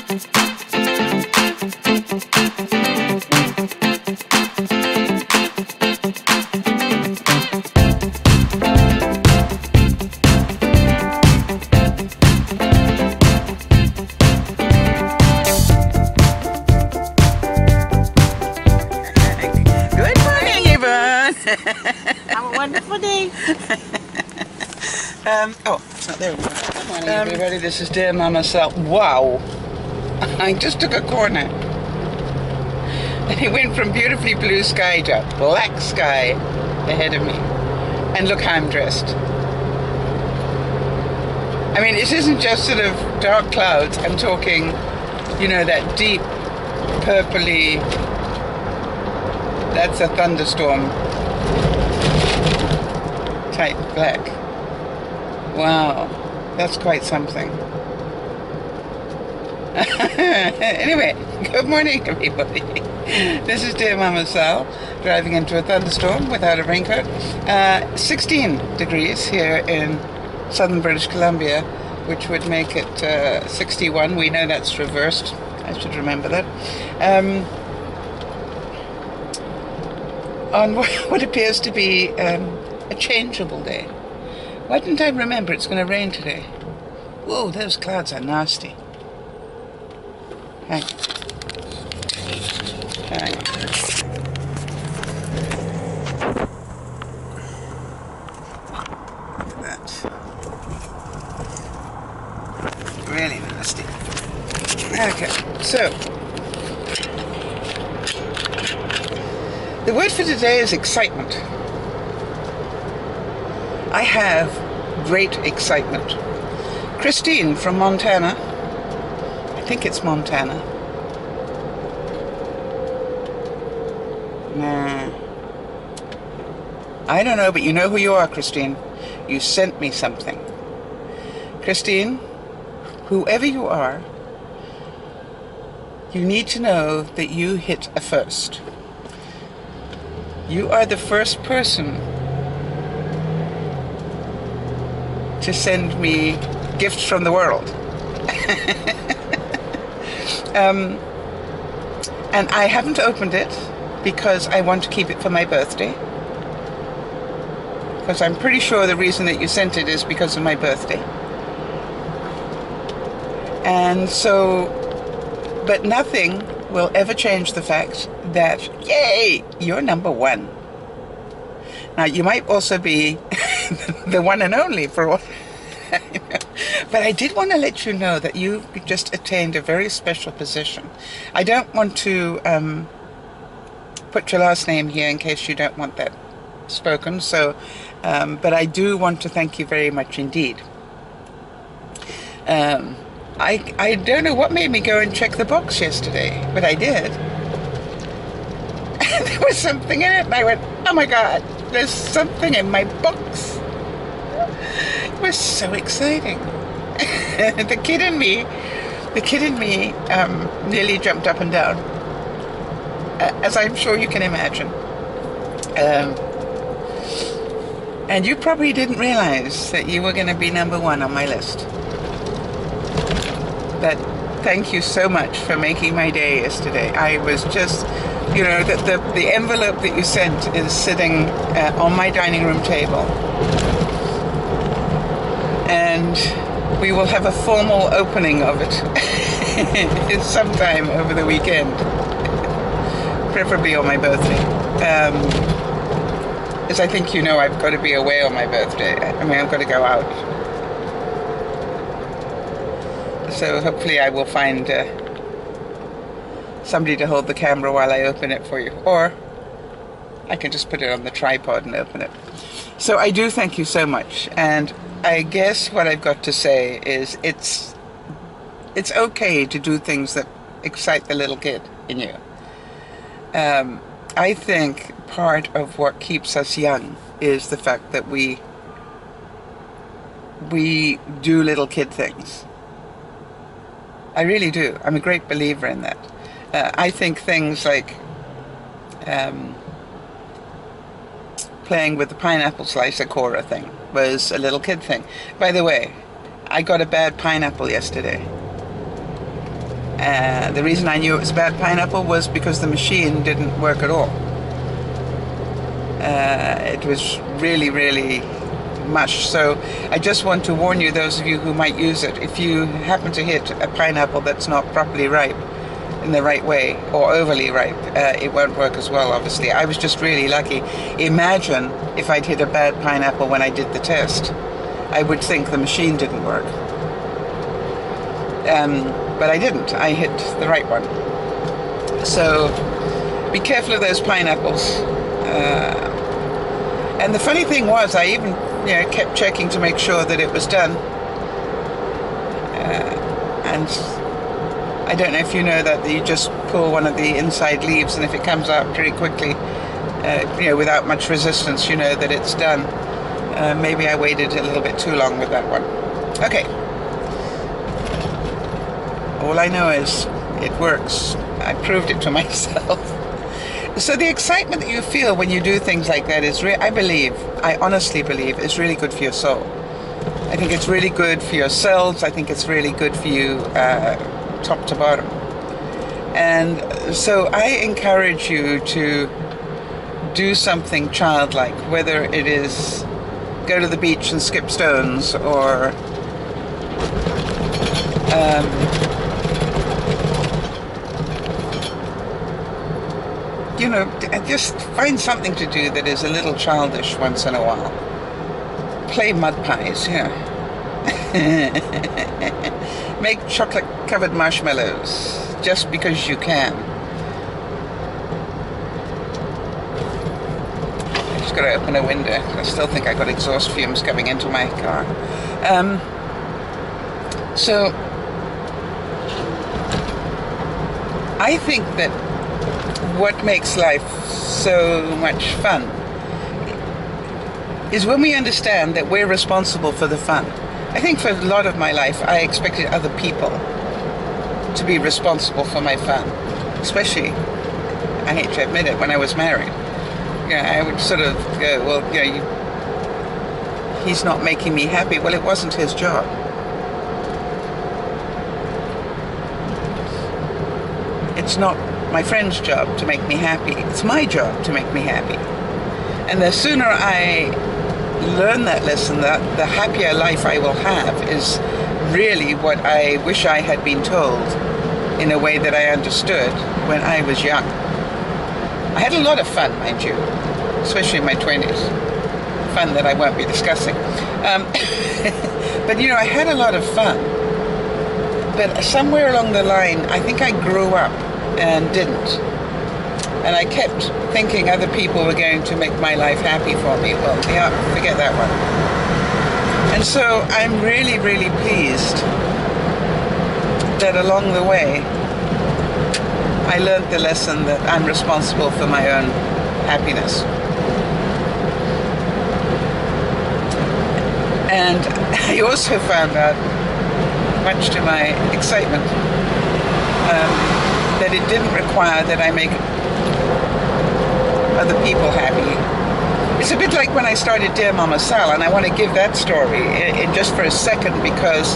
Have a wonderful day. Oh, it's not there anymore. Good morning, everybody. This is dear Mama Sal. Wow. I just took a corner. And it went from beautifully blue sky to black sky ahead of me. And look how I'm dressed. I mean, it isn't just sort of dark clouds. I'm talking, you know, that deep purpley, that's a thunderstorm type black. Wow, that's quite something. Anyway, good morning, everybody. This is dear Mama Sal, driving into a thunderstorm without a raincoat. 16 degrees here in southern British Columbia, which would make it 61. We know that's reversed. I should remember that. On what appears to be a changeable day. Why didn't I remember it's going to rain today? Whoa, those clouds are nasty. Hang on. Hang on. Look at that. Really nasty. Okay, so the word for today is excitement. I have great excitement. Christine from Montana, I think it's Montana. Nah. I don't know, but you know who you are, Christine. You sent me something. Christine, whoever you are, you need to know that you hit a first. You are the first person to send me gifts from the world. And I haven't opened it because I want to keep it for my birthday. Because I'm pretty sure the reason that you sent it is because of my birthday. And so, but nothing will ever change the fact that, yay, you're number one. Now, you might also be the one and only for all. You know. But I did want to let you know that you just attained a very special position. I don't want to put your last name here in case you don't want that spoken. So, but I do want to thank you very much indeed. I don't know what made me go and check the box yesterday, but I did. There was something in it, and I went, oh my God, there's something in my box. It was so exciting. The kid in me nearly jumped up and down, as I'm sure you can imagine. And you probably didn't realize that you were going to be number one on my list. But thank you so much for making my day yesterday. I was just, you know, the envelope that you sent is sitting on my dining room table. And we will have a formal opening of it sometime over the weekend. Preferably on my birthday. As I think you know, I've got to be away on my birthday. I mean, I've got to go out. So hopefully I will find somebody to hold the camera while I open it for you. Or I can just put it on the tripod and open it. So I do thank you so much. And I guess what I've got to say is it's okay to do things that excite the little kid in you. I think part of what keeps us young is the fact that we do little kid things. I really do. I'm a great believer in that. I think things like playing with the pineapple slicer Cora thing was a little kid thing. By the way, I got a bad pineapple yesterday. The reason I knew it was bad pineapple was because the machine didn't work at all. It was really, really mush. So I just want to warn you, those of you who might use it, if you happen to hit a pineapple that's not properly ripe in the right way, or overly ripe, it won't work as well, obviously. I was just really lucky. Imagine if I'd hit a bad pineapple when I did the test. I would think the machine didn't work. But I didn't. I hit the right one. So be careful of those pineapples. And the funny thing was, I even kept checking to make sure that it was done. And I don't know if you know that you just pull one of the inside leaves, and if it comes out pretty quickly, without much resistance, you know that it's done. Maybe I waited a little bit too long with that one. Okay. All I know is it works. I proved it to myself. So the excitement that you feel when you do things like that is, I honestly believe, is really good for your soul. I think it's really good for your cells. I think it's really good for you top to bottom. And so I encourage you to do something childlike, whether it is go to the beach and skip stones, or just find something to do that is a little childish once in a while. Play mud pies, Make chocolate-covered marshmallows, just because you can. I just got to open a window. I still think I got exhaust fumes coming into my car. So, I think that what makes life so much fun is when we understand that we're responsible for the fun. I think for a lot of my life, I expected other people to be responsible for my fun. Especially, I hate to admit it, when I was married. I would sort of go, well, he's not making me happy. Well, it wasn't his job. It's not my friend's job to make me happy. It's my job to make me happy. And the sooner I learn that lesson, that the happier life I will have, is really what I wish I had been told in a way that I understood when I was young. I had a lot of fun, mind you, especially in my 20s. Fun that I won't be discussing. But I had a lot of fun. But somewhere along the line, I think I grew up and didn't. And I kept thinking other people were going to make my life happy for me. Well, yeah, forget that one. And so I'm really, really pleased that along the way, I learned the lesson that I'm responsible for my own happiness. And I also found out, much to my excitement, that it didn't require that I make other people happy. It's a bit like when I started Dear Mama Sal, and I want to give that story in just for a second, because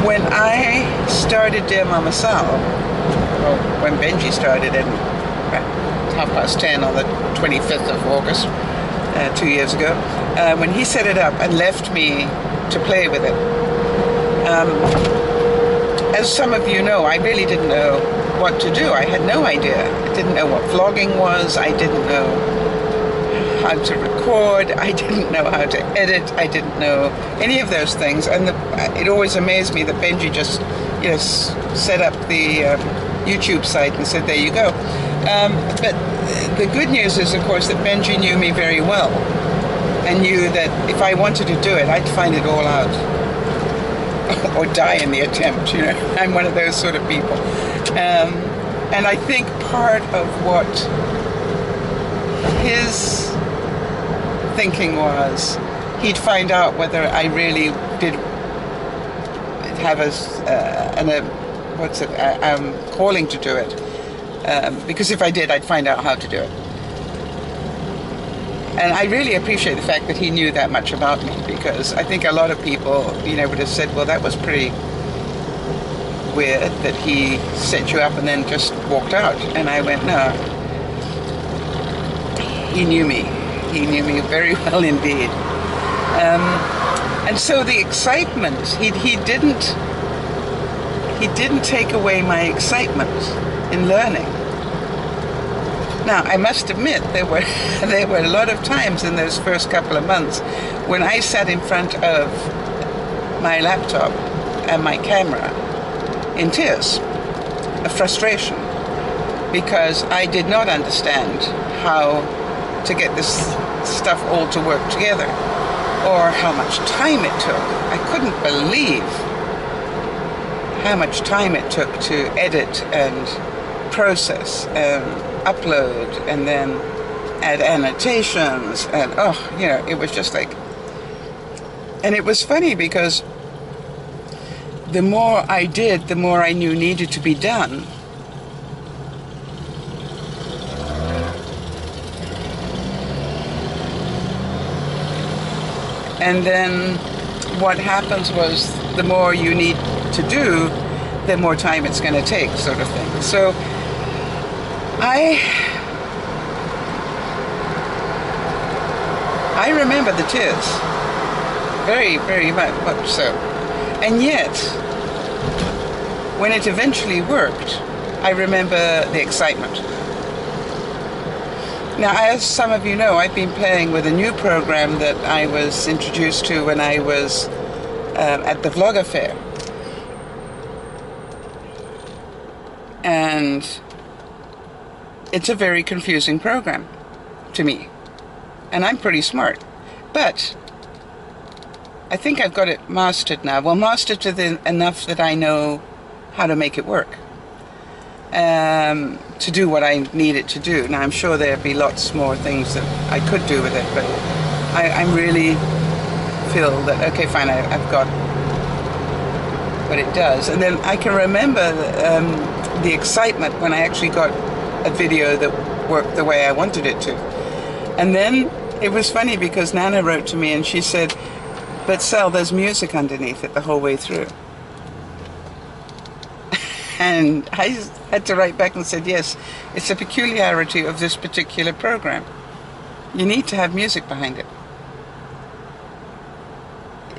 when I started Dear Mama Sal, well, when Benji started it, at 10:30 on the 25th of August, 2 years ago, when he set it up and left me to play with it. As some of you know, I really didn't know what to do. I had no idea. I didn't know what vlogging was. I didn't know how to record. I didn't know how to edit. I didn't know any of those things. And it always amazed me that Benji just, set up the YouTube site and said, there you go. But the good news is, of course, that Benji knew me very well and knew that if I wanted to do it, I'd find it all out. Or die in the attempt, I'm one of those sort of people. And I think part of what his thinking was, he'd find out whether I really did have a calling to do it. Because if I did, I'd find out how to do it. And I really appreciate the fact that he knew that much about me, because I think a lot of people, would have said, well, that was pretty weird that he set you up and then just walked out. And I went, no. He knew me. He knew me very well indeed. And so the excitement, he didn't take away my excitement in learning. Now, I must admit, there were a lot of times in those first couple of months when I sat in front of my laptop and my camera in tears of frustration, because I did not understand how to get this stuff all to work together, or how much time it took. I couldn't believe how much time it took to edit and process and upload and then add annotations, and it was just like, and it was funny because the more I did, the more I knew needed to be done. And then what happens was, the more you need to do, the more time it's going to take, sort of thing. So I remember the tears, very, very much so. And yet, when it eventually worked, I remember the excitement. Now, as some of you know, I've been playing with a new program that I was introduced to when I was at the Vlogger Fair. And it's a very confusing program to me. And I'm pretty smart. But I think I've got it mastered now. Well, mastered to enough that I know how to make it work. To do what I need it to do. Now, I'm sure there'd be lots more things that I could do with it, but I really feel that, okay, fine, I've got what it does. And then I can remember the excitement when I actually got a video that worked the way I wanted it to. And then it was funny because Nana wrote to me and she said, but Sal, there's music underneath it the whole way through. And I had to write back and said, yes, it's a peculiarity of this particular program. You need to have music behind it.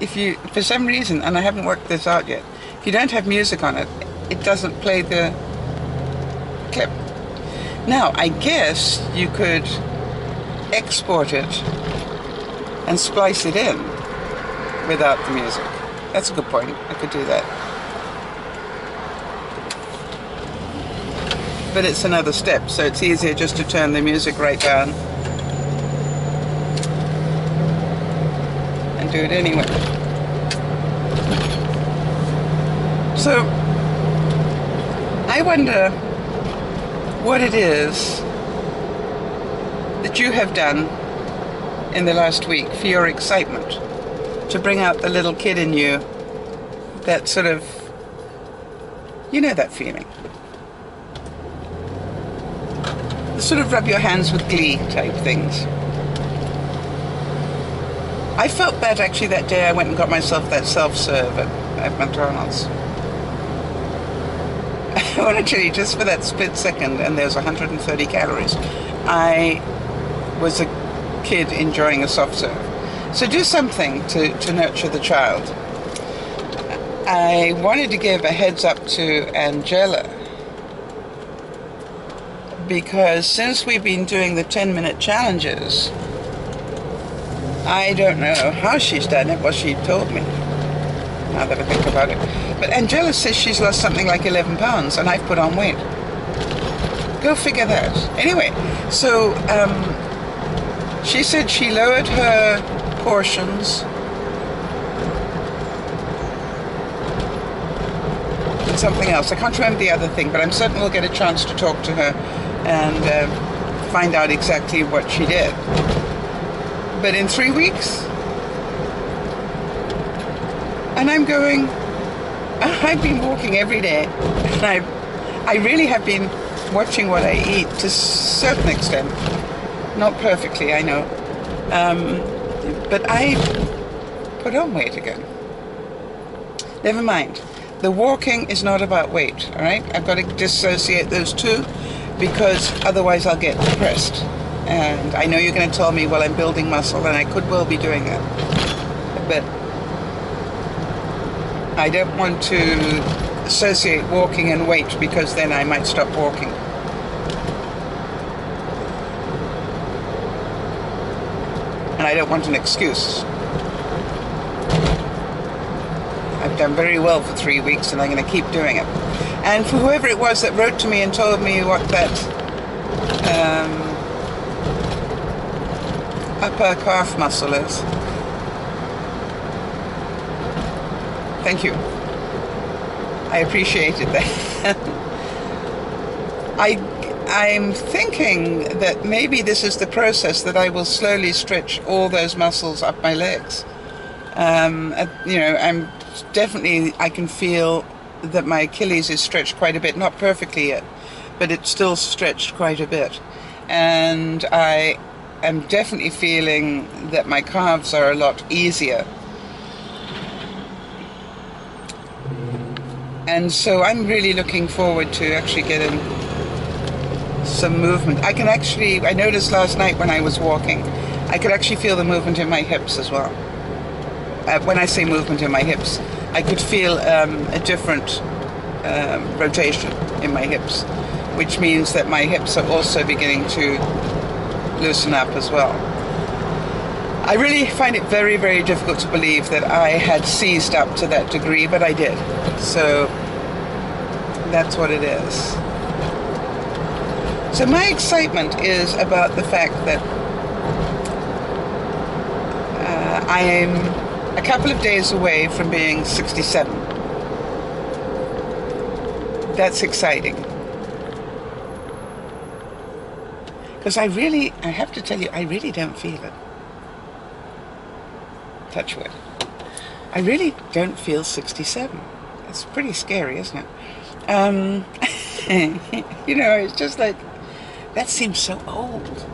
If you, for some reason, and I haven't worked this out yet, if you don't have music on it, it doesn't play the clip. Now, I guess you could export it and splice it in without the music. That's a good point. I could do that. But it's another step, so it's easier just to turn the music right down and do it anyway. So I wonder what it is that you have done in the last week for your excitement, to bring out the little kid in you, that sort of, you know that feeling. Sort of rub your hands with glee type things. I felt bad actually that day I went and got myself that self-serve at McDonald's. I want to tell you, just for that split second, and there's 130 calories, I was a kid enjoying a soft serve. So do something to nurture the child. I wanted to give a heads up to Angela, because since we've been doing the 10-minute challenges, I don't know how she's done it. Well, she told me, now that I think about it. But Angela says she's lost something like 11 pounds, and I've put on weight. Go figure that. Anyway, so she said she lowered her portions and something else. I can't remember the other thing, but I'm certain we'll get a chance to talk to her and find out exactly what she did. But in 3 weeks, and I'm going, I've been walking every day, and I really have been watching what I eat to a certain extent. Not perfectly, I know. But I put on weight again. Never mind. The walking is not about weight, all right? I've got to dissociate those two, because otherwise I'll get depressed. And I know you're going to tell me, well, I'm building muscle, and I could well be doing that. But I don't want to associate walking and weight, because then I might stop walking. And I don't want an excuse. I've done very well for 3 weeks, and I'm going to keep doing it. And for whoever it was that wrote to me and told me what that upper calf muscle is, thank you. I appreciated that. I'm thinking that maybe this is the process, that I will slowly stretch all those muscles up my legs. You know, I'm definitely, I can feel that my Achilles is stretched quite a bit, not perfectly yet, but it's still stretched quite a bit. And I am definitely feeling that my calves are a lot easier. And so I'm really looking forward to actually getting some movement. I can actually, I noticed last night when I was walking, I could actually feel the movement in my hips as well. When I say movement in my hips, I could feel a different rotation in my hips, which means that my hips are also beginning to loosen up as well. I really find it very, very difficult to believe that I had seized up to that degree, but I did. So that's what it is. So my excitement is about the fact that I am a couple of days away from being 67. That's exciting. Because I have to tell you, I really don't feel it. Touch wood. I really don't feel 67. It's pretty scary, isn't it? You know, it's just like, that seems so old.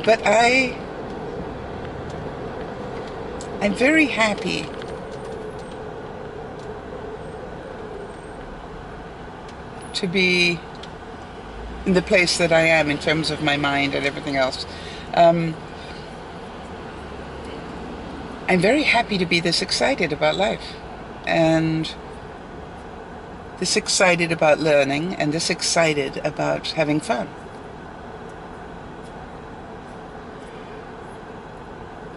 But I'm very happy to be in the place that I am in terms of my mind and everything else. I'm very happy to be this excited about life, and this excited about learning, and this excited about having fun.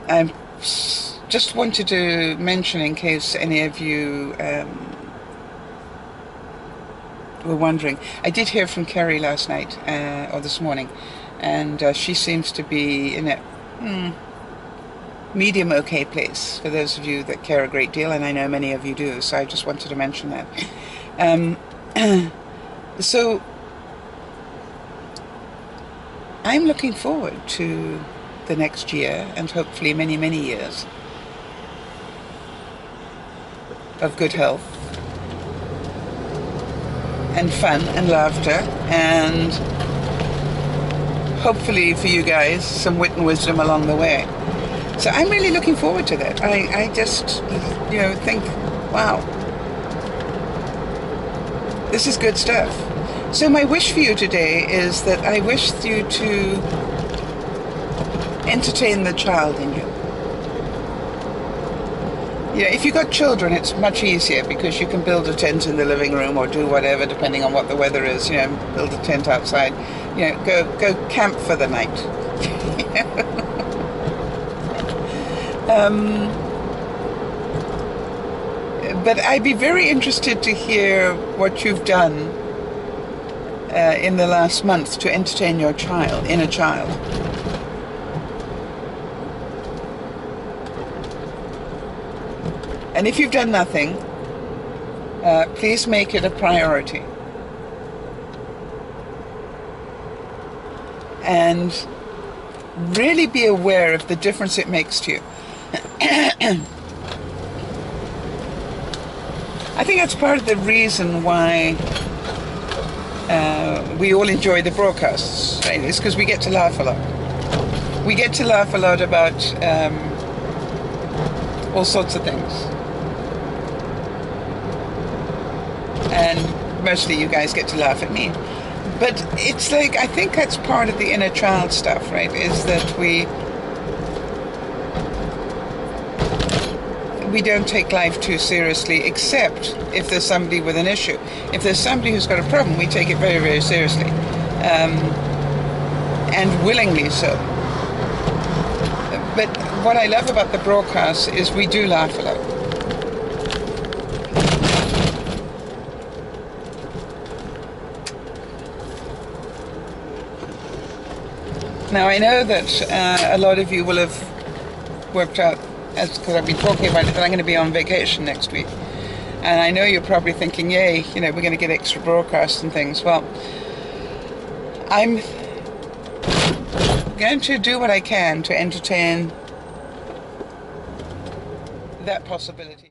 I just wanted to mention, in case any of you were wondering, I did hear from Kerry last night, or this morning, and she seems to be in a medium okay place, for those of you that care a great deal, and I know many of you do, so I just wanted to mention that. So I'm looking forward to the next year, and hopefully many, many years of good health and fun and laughter, and hopefully for you guys some wit and wisdom along the way. So I'm really looking forward to that. I just, you know, think, wow, this is good stuff. So my wish for you today is that I wish you to entertain the child in you. Yeah, if you've got children, it's much easier, because you can build a tent in the living room, or do whatever, depending on what the weather is, you know, build a tent outside, you know, go camp for the night. But I'd be very interested to hear what you've done in the last month to entertain your inner child. And if you've done nothing, please make it a priority. And really be aware of the difference it makes to you. I think that's part of the reason why we all enjoy the broadcasts, right? It's because we get to laugh a lot. We get to laugh a lot about all sorts of things. And mostly you guys get to laugh at me. But it's like, I think that's part of the inner child stuff, right? Is that we don't take life too seriously, except if there's somebody with an issue. If there's somebody who's got a problem, we take it very, very seriously. And willingly so. But what I love about the broadcast is we do laugh a lot. Now I know that a lot of you will have worked out, because I've been talking about it, that I'm going to be on vacation next week. And I know you're probably thinking, yay, you know, we're going to get extra broadcasts and things. Well, I'm going to do what I can to entertain that possibility.